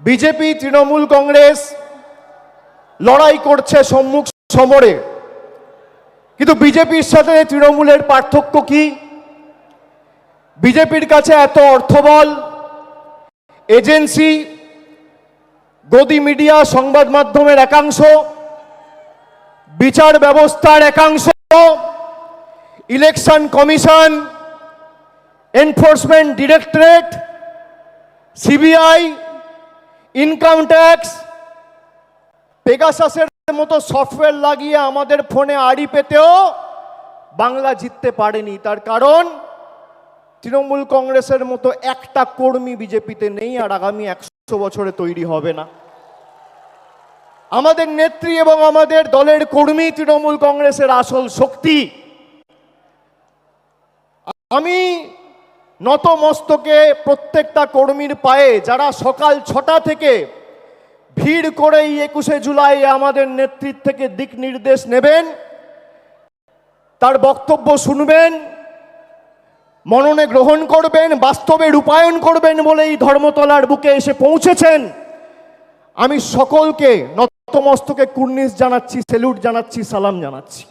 BJP Trinamool Congress লড়াই করছে সম্মুখ সমরে, কিন্তু বিজেপির সাথে তৃণমূলের পার্থক্য কি? বিজেপির কাছে এত অর্থবল, এজেন্সি, গদি মিডিয়া, সংবাদ মাধ্যমের একাংশ, বিচার ব্যবস্থার একাংশ, election commission, enforcement directorate, CBI, income tax, পেগাসাসের মতো সফটওয়্যার লাগিয়ে আমাদের ফোনে আড়ি পেতেও বাংলা জিততে পারেনি। তার কারণ তৃণমূল কংগ্রেসের মতো একটা কর্মী বিজেপিতে নেই, আর আগামী 100 বছরে তৈরি হবে না। আমাদের নেত্রী এবং আমাদের দলের কর্মী তৃণমূল কংগ্রেসের আসল শক্তি। আমি নত মস্তকে প্রত্যেকটা কর্মীর পায়ে, যারা সকাল 6টা থেকে ভিড় করে 21শে জুলাই আমাদের নেতৃত্ব থেকে দিক নির্দেশ নেবেন, তার বক্তব্য শুনবেন, মননে গ্রহণ করবেন, বাস্তবে রূপায়ণ করবেন বলে এই ধর্মতলার বুকে এসে পৌঁছেছেন। আমি সকলকে নতমস্তকে কুর্নিশ জানাচ্ছি, সেলুট জানাচ্ছি, সালাম জানাচ্ছি।